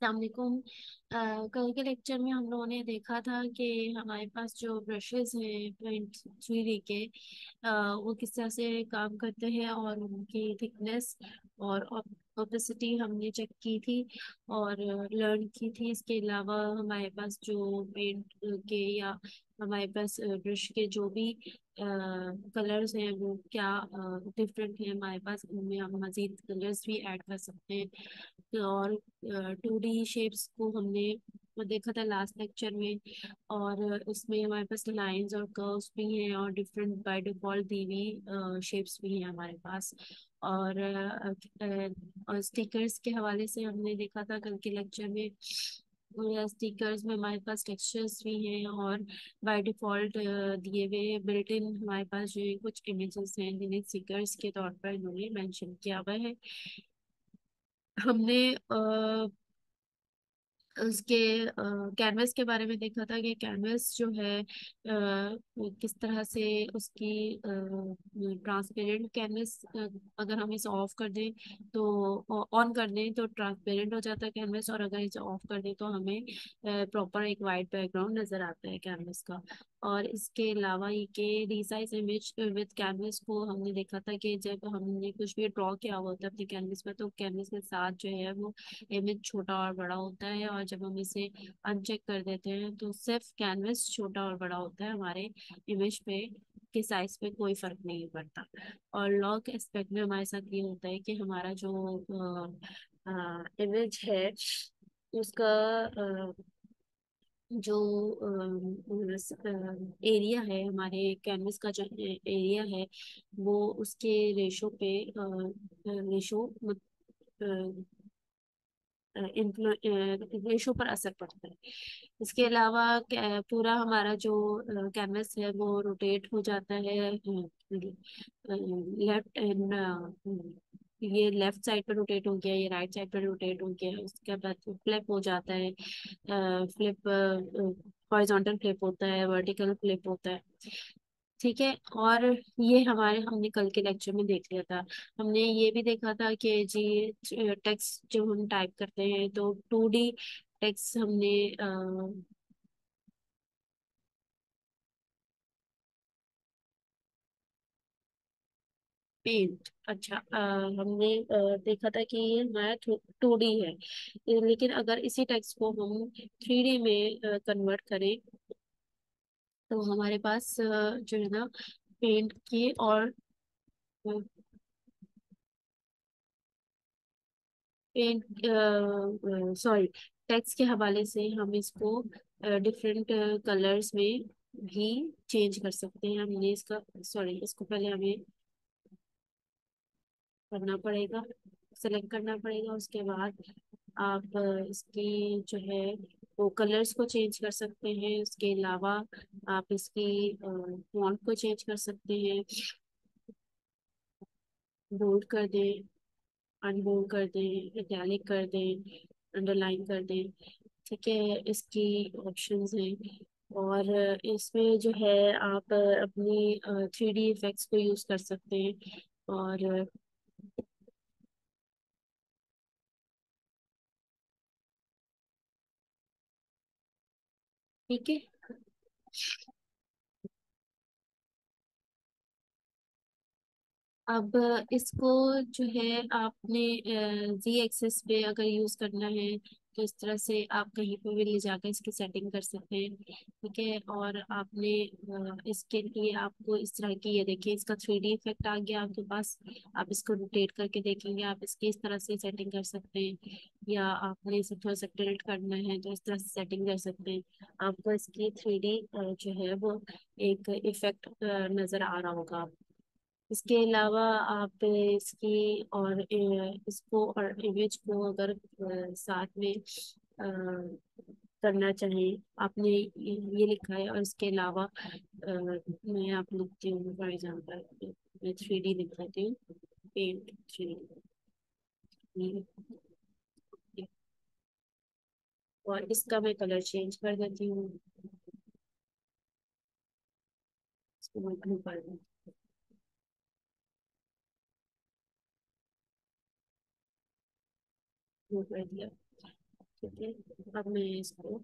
अस्सलामुअलैकुम। कल के लेक्चर में हम लोगों ने देखा था कि हमारे पास जो ब्रशेस हैं 0.3D के, वो किस तरह से काम करते हैं और उनकी थिकनेस और ओपेसिटी हमने चेक की थी और लर्न की थी। इसके अलावा हमारे पास जो पेंट के या हमारे पास ब्रश के जो भी कलर्स हैं वो क्या डिफरेंट है हमारे पास, उनमें हम मजीद कलर्स भी ऐड कर सकते हैं। और 2D शेप्स को हमने देखा था लास्ट लेक्चर में, और उसमें हमारे पास लाइंस और कर्व्स भी हैं और डिफरेंट बाय डिफॉल्ट दी हुई शेप्स भी हैं हमारे पास। और स्टिकर्स के हवाले से हमने देखा था कल के लेक्चर में, स्टिकर्स में हमारे पास टेक्सचर्स भी हैं और बाय डिफॉल्ट दिए हुए बिल्ट इन हमारे पास जो है कुछ इमेजेस हैं जिन्हें स्टिकर्स के तौर पर इन्होंने मेंशन किया हुआ है। हमने उसके कैनवस के बारे में देखा था कि कैनवस जो है वो किस तरह से उसकी ट्रांसपेरेंट कैनवस, अगर हम इसे ऑफ कर दें तो ऑन कर दें तो ट्रांसपेरेंट हो जाता है कैनवस, और अगर इसे ऑफ कर दें तो हमें प्रॉपर एक वाइट बैकग्राउंड नजर आता है कैनवस का। और इसके अलावा ये के रिसाइज इमेज विद कैनवस को हमने देखा था कि जब हमने कुछ भी ड्रॉ किया हुआ होता है अपने कैनवस में तो कैनवस के साथ जो है वो इमेज छोटा और बड़ा होता है, और जब हम इसे अनचेक कर देते हैं तो सिर्फ कैनवस छोटा और बड़ा होता है, हमारे इमेज पे के साइज पे कोई फर्क नहीं पड़ता। और लॉग एस्पेक्ट में हमारे साथ ये होता है कि हमारा जो इमेज है उसका जो एरिया है, हमारे कैनवस का जो एरिया है वो उसके रेशो पे रेशो रेशो पर असर पड़ता है। इसके अलावा पूरा हमारा जो कैनवस है वो रोटेट हो जाता है लेफ्ट एंड, ये लेफ्ट साइड पर रोटेट हो गया, ये राइट साइड पर रोटेट हो गया, उसके बाद फ्लिप हो जाता है। फ्लिप हॉरिजॉन्टल फ्लिप होता है, वर्टिकल फ्लिप होता है। ठीक है। और ये हमारे हमने कल के लेक्चर में देख लिया था। हमने ये भी देखा था कि जी टेक्स्ट जब हम टाइप करते हैं तो 2D टेक्स्ट हमने पेंट, अच्छा, हमने देखा था कि ये हमारा 2D है। लेकिन अगर इसी टेक्स्ट को हम 3D में कन्वर्ट करें तो हमारे पास जो है ना पेंट के और पेंट सॉरी टेक्स्ट के हवाले से हम इसको डिफरेंट कलर्स में भी चेंज कर सकते हैं। हमने इसका सॉरी इसको पहले हमें करना पड़ेगा, सेलेक्ट करना पड़ेगा। उसके बाद आप इसकी जो है वो कलर्स को चेंज कर सकते हैं। उसके अलावा आप इसकी फॉन्ट को चेंज कर सकते हैं, बोल्ड कर दें, अनबोल्ड कर दें, इटैलिक कर दें, अंडरलाइन कर दें। ठीक है, इसकी ऑप्शंस हैं। और इसमें जो है आप अपनी 3D इफेक्ट्स को यूज कर सकते हैं। और ठीक है, अब इसको जो है आपने जी एक्सेस पे अगर यूज करना है तो इस तरह से आप कहीं पे भी ले जाकर इसकी सेटिंग कर सकते हैं। ठीक है, और आपने इसके लिए आपको इस तरह की, ये देखिए इसका 3D इफेक्ट आ गया आपके पास। आप इसको रोटेट करके देखेंगे, आप इसकी इस तरह से सेटिंग कर सकते हैं, या आपने इसे थोड़ा सा टिल्ट करना है तो इस तरह से सेटिंग कर सकते हैं। आपको इसकी 3D जो है वो एक इफेक्ट नजर आ रहा होगा। इसके अलावा आप इसकी और इसको और इमेज को अगर साथ में करना चाहें, आपने ये लिखा है। और इसके अलावा मैं आप लिखती हूँ फॉर एग्जाम्पल, मैं 3D लिख देती हूँ, पेंट 3D, और इसका मैं कलर चेंज कर देती हूँ। इसको मैं ब्लू कर दूँ, ब्लू कर दिया। ठीक है, अब मैं इसको,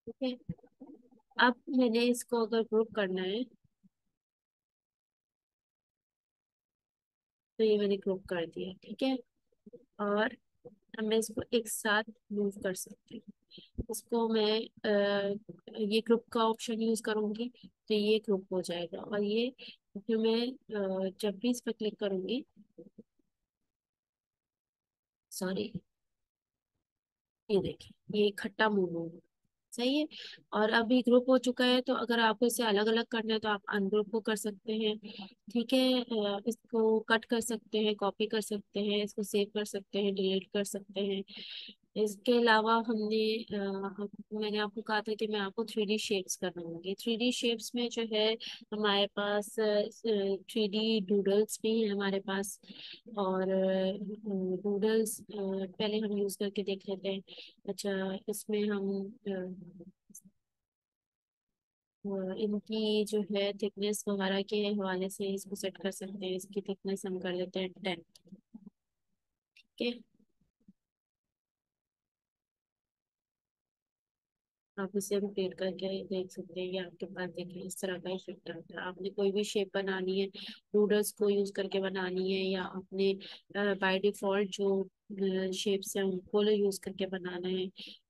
ठीक है, अब मैंने इसको अगर ग्रुप करना है तो ये मैंने ग्रुप कर दिया, ठीक है। और अब मैं इसको एक साथ मूव कर सकती हूँ। इसको मैं ये ग्रुप का ऑप्शन यूज करूंगी तो ये ग्रुप हो जाएगा, और ये फिर मैं जब भी इस पर क्लिक करूंगी, सॉरी, ये देखिए ये इकट्ठा मूव होगा। सही है। और अभी ग्रुप हो चुका है, तो अगर आपको इसे अलग अलग करना है तो आप अनग्रुप को कर सकते हैं। ठीक है, इसको कट कर सकते हैं, कॉपी कर सकते हैं, इसको सेव कर सकते हैं, डिलीट कर सकते हैं। इसके अलावा मैंने आपको कहा था कि मैं आपको थ्री डी शेप्स करवाऊंगी। थ्री डी शेप्स में जो है हमारे पास थ्री डी डूडल्स भी हैं हमारे पास। और डूडल्स पहले हम यूज करके देख लेते हैं। अच्छा, इसमें हम इनकी जो है थिकनेस वगैरह के हवाले से इसको सेट कर सकते हैं। इसकी थिकनेस हम कर लेते हैं 10। ठीक है, आप इसे रोटेट करके देख सकते हैं कि आपके पास देखिए इस तरह का इफेक्ट आता है। आपने कोई भी शेप बनानी है, रूलर्स को यूज करके बनानी है, या आपने बाय डिफॉल्ट जो शेप्स हैं उनको यूज करके बनाना है,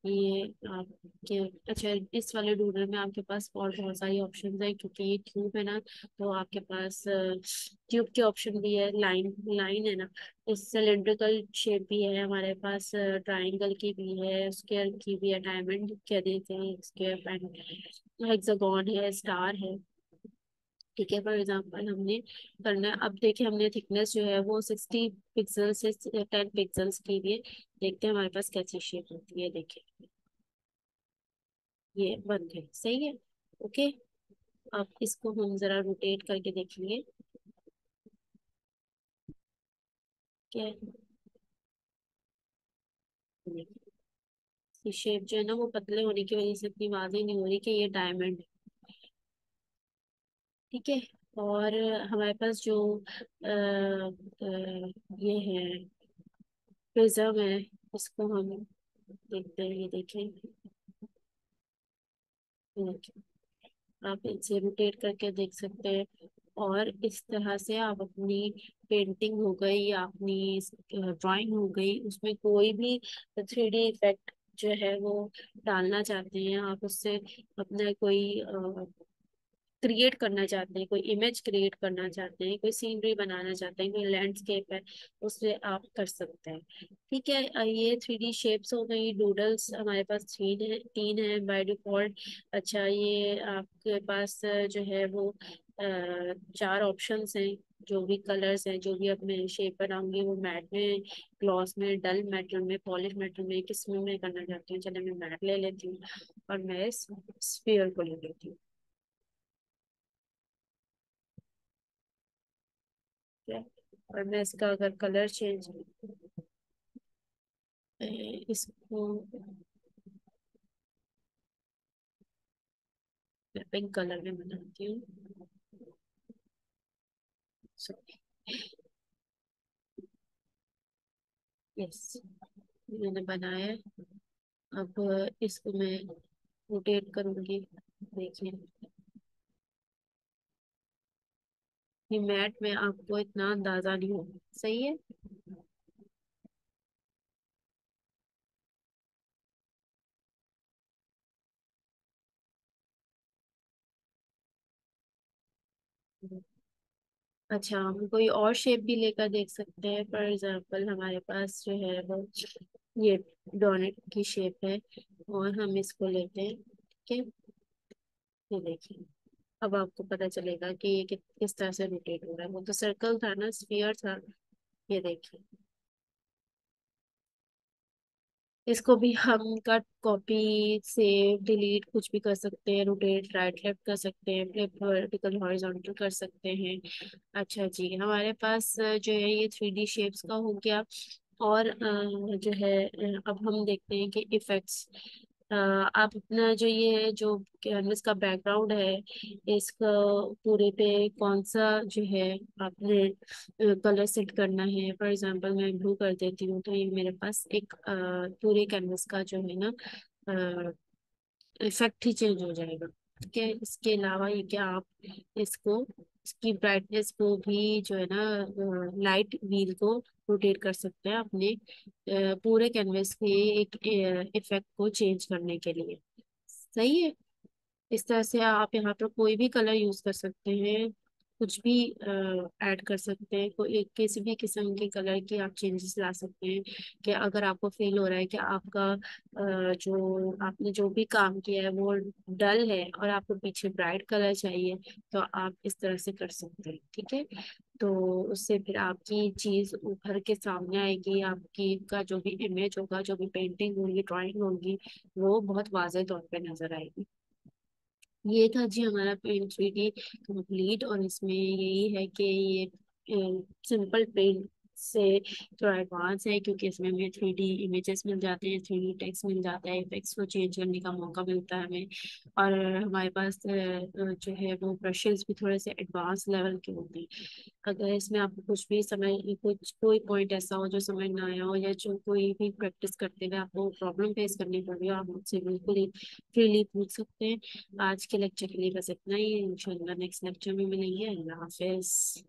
ये आपके। अच्छा, इस वाले डूडल में आपके पास और बहुत सारी ऑप्शंस है, क्योंकि ये ट्यूब है ना, तो आपके पास ट्यूब के ऑप्शन भी है, लाइन लाइन है ना, इस सिलेंड्रिकल शेप भी है हमारे पास, ट्रायंगल की भी है, स्क्वायर की भी है, डायमंड कह देते हैं स्क्वायर, एंड हेक्सागोन है, स्टार है। ठीक है, फॉर एग्जांपल हमने करना है। अब देखिए हमने थिकनेस जो है वो 60 पिक्सल से 10 पिक्सल्स की लिए। देखते हैं हमारे पास कैसी शेप होती है। देखिए ये बन गई, सही है। ओके, अब इसको हम जरा रोटेट करके देखेंगे। क्या है, ये शेप जो है ना वो पतले होने की वजह से इतनी वाज़ेह नहीं हो रही कि ये डायमंड है। ठीक है, और हमारे पास जो ये है प्रिज्म है, इसको हम देखते हैं। ये देखें, ये देखें, आप इसे रोटेट करके देख सकते हैं। और इस तरह से आप अपनी पेंटिंग हो गई या अपनी ड्राइंग हो गई, उसमें कोई भी थ्री डी इफेक्ट जो है वो डालना चाहते हैं आप, उससे अपना कोई क्रिएट करना चाहते हैं, कोई इमेज क्रिएट करना चाहते हैं, कोई सीनरी बनाना चाहते हैं, कोई लैंडस्केप है, उससे आप कर सकते हैं। ठीक है, ये थ्री डी शेप्स हो गई। डूडल्स हमारे पास तीन है बाय डिफॉल्ट। अच्छा, ये आपके पास जो है वो चार ऑप्शंस हैं। जो भी कलर्स हैं, जो भी अब मैं शेप बनाऊंगी वो मैट में, ग्लॉस में, डल मेटल में, पॉलिश मेटल में, किस में मैं करना चाहती हूँ। चलिए मैं मैट ले लेती हूँ और मैं इस स्फीयर को ले लेती हूँ। ठीक है, और मैं इसका अगर कलर चेंज, इसको मैं पिंक कलर में बनाती हूँ। सॉरी, यस, मैंने बनाया है। अब इसको मैं रोटेट करूंगी। देखिए, ये मैट में आपको इतना अंदाजा नहीं होगा, सही है। अच्छा, हम कोई और शेप भी लेकर देख सकते हैं। फॉर एग्जाम्पल हमारे पास जो है वो ये डोनट की शेप है, और हम इसको लेते हैं। ठीक है, ये देखिए, अब आपको पता चलेगा कि ये किस तरह से रोटेट हो रहा है। वो तो सर्कल था ना, स्फीयर था। ये देखिए, इसको भी हम कट, कॉपी, सेव, डिलीट कुछ भी कर सकते हैं। रोटेट, राइट लेफ्ट कर सकते हैं, फ्लिप, वर्टिकल, हॉरिजॉन्टल कर सकते हैं। अच्छा जी, हमारे पास जो है ये थ्री डी शेप्स का हो गया। और जो है अब हम देखते हैं कि इफेक्ट्स, आप अपना जो ये जो कैनवस का बैकग्राउंड है, इसका पूरे पे कौन सा जो है आपने कलर सेट करना है। फॉर एग्जांपल मैं ब्लू कर देती हूँ, तो ये मेरे पास एक पूरे कैनवस का जो है ना इफेक्ट ही चेंज हो जाएगा। ठीक है, इसके अलावा ये क्या आप इसको, इसकी ब्राइटनेस को भी जो है ना, लाइट व्हील को रोटेट कर सकते हैं अपने पूरे कैनवस के एक इफेक्ट को चेंज करने के लिए। सही है। इस तरह से आप यहाँ पर कोई भी कलर यूज कर सकते हैं, कुछ भी ऐड कर सकते हैं, कोई किसी भी किस्म के कलर की आप चेंजेस ला सकते हैं। कि अगर आपको फील हो रहा है कि आपका जो आपने जो भी काम किया है वो डल है और आपको पीछे ब्राइट कलर चाहिए, तो आप इस तरह से कर सकते हैं। ठीक है, तो उससे फिर आपकी चीज उभर के सामने आएगी, आपकी का जो भी इमेज होगा, जो भी पेंटिंग होगी, ड्राइंग होगी, वो बहुत वाज़ेह तौर पे नजर आएगी। ये था जी हमारा पेंट 3D कंप्लीट। और इसमें यही है कि ये सिंपल पेंट से थोड़ा एडवांस है, क्योंकि इसमें हमें 3D इमेजेस मिल जाते हैं, 3D टेक्स्ट मिल जाता है, इफेक्ट्स को चेंज करने का मौका मिलता है हमें। और हमारे पास जो है वो ब्रशेस भी थोड़े से एडवांस लेवल के होते हैं। अगर इसमें आपको कुछ भी समझ, कुछ कोई पॉइंट ऐसा हो जो समझ ना आया हो, या जो कोई भी प्रैक्टिस करते हुए आपको प्रॉब्लम फेस करनी पड़ रही हो, आप मुझसे बिल्कुल ही फ्रीली पूछ सकते हैं। आज के लेक्चर के लिए बस इतना ही है। इंशाल्लाह नेक्स्ट लेक्चर में मिलेंगे। अल्लाह हाफिज।